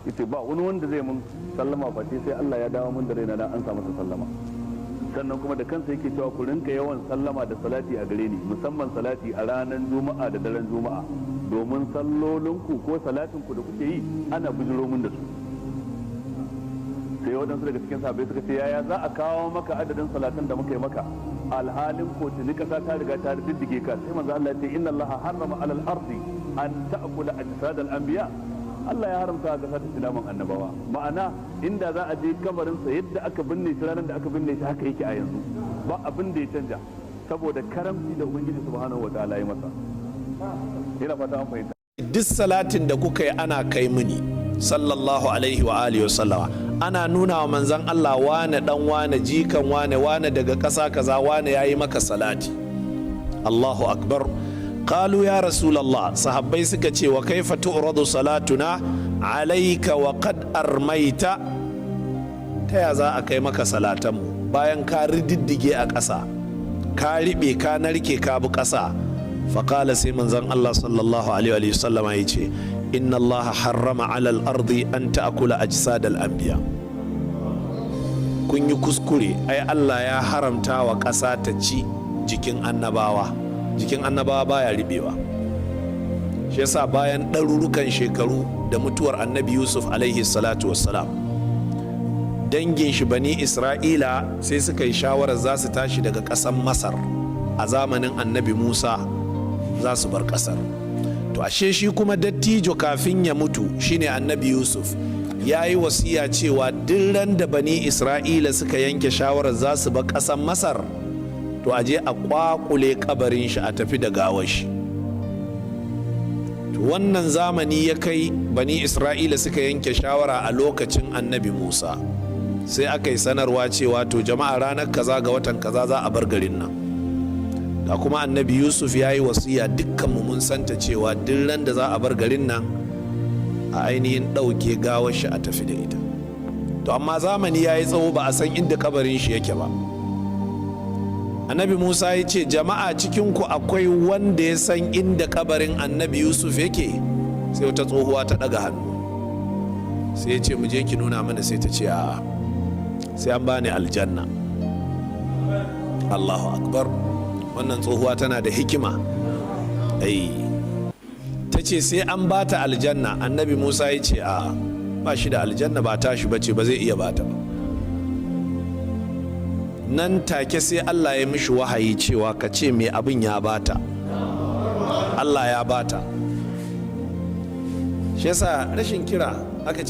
yace ba wani wanda zai mun sallama face sai Allah ya dawo mun da raina dan an sa masa sallama. Sannan kuma da kansa yake cewa ku rinka yawan sallama da salati a gare ni, musamman salati a ranar juma'a da daren juma'a, domin sallolinku ko salatinku da kuke yi ana bujiro mun da su. Sai waɗansu daga cikin sahabbai suka ce yaya za a kawo maka adadin salatan da muka yi maka alhalin ko tuni kasa ta riga ta diddige ka. Sai manzo Allah ya ce inna Allah harrama alal ardi an ta'kula ajsad al anbiya. Allah ya haramta ga kasa ta naman annabawa. Ma'ana inda za a je kabarin sa yadda aka binne shi ranar da aka binne shi haka yake a yanzu, ba abin da ya canja saboda karamci da ubangiji subhanahu wataala ya masa. Ina fata an fahimta. Duk salatin da kuka yi ana kai mini sallallahu alaihi wa alihi wasallama, ana nuna wa manzan Allah wane dan wane jikan wane daga ƙasa kaza wane yayi maka salati. Allahu akbar. Qalu ya rasulullah, sahabbai suka ce wa kaifa tu'radu salatuna alayka wa qad armaita, ta ya za a kai maka salatanmu bayan ka rididdige a ƙasa, ka riɓe ka narke ka bi ƙasa. faƙala sai manzan Allah sallallahu alaihi wa sallama ya ce inna Allah harrama alal ardi an ta'kula ajsadal anbiya. Kun yi kuskure, ai Allah ya haramta wa ƙasa ta ci jikin annabawa. Jikin annabawa baya riɓewa. Shi yasa bayan ɗarurukan shekaru da mutuwar annabi Yusuf alaihi salatu wassalam, dangin shi bani Isra'ila sai suka yi shawarar za su tashi daga ƙasar Masar a zamanin annabi Musa, za su bar kasar. To ashe shi kuma dattijo kafin ya mutu shine annabi Yusuf ya yi wasiya cewa duk ran da bani Isra'ila suka yanke shawarar za su bar kasar Masar, to aje a kwakule kabarin shi a tafi da gawar shi. To wannan zamani ya kai bani Isra'ila suka yanke shawara a lokacin annabi Musa, sai aka yi sanarwa cewa to jama'a ranar kaza ga watan kaza za a bar garin nan. Da kuma annabi Yusuf ya yi wasiya dukkanmu mun santa cewa duk ran da za a bar garin nan a ainihin ɗauke gawar shi a tafi da ita. To amma zamani ya yi tsawo ba a san inda kabarin shi yake ba. Annabi Musa ya ce jama'a cikinku akwai wanda ya san inda kabarin annabi Yusuf yake? Sai wata tsohuwa ta ɗaga hannu, sai ya ce mu je ki nuna mana. Sai ta ce a'a, sai an bani aljanna. Allahu akbar. Wannan tsohuwa tana da hikima. Ta ce sai an bata aljanna. Annabi Musa ya ce a ba shi da aljanna, ba tashi bace, ba zai iya bata ba. Nan take sai Allah ya mishi wahayi cewa ka ce mai abin ya bata. Allah ya bata. Shi yasa rashin kira aka ce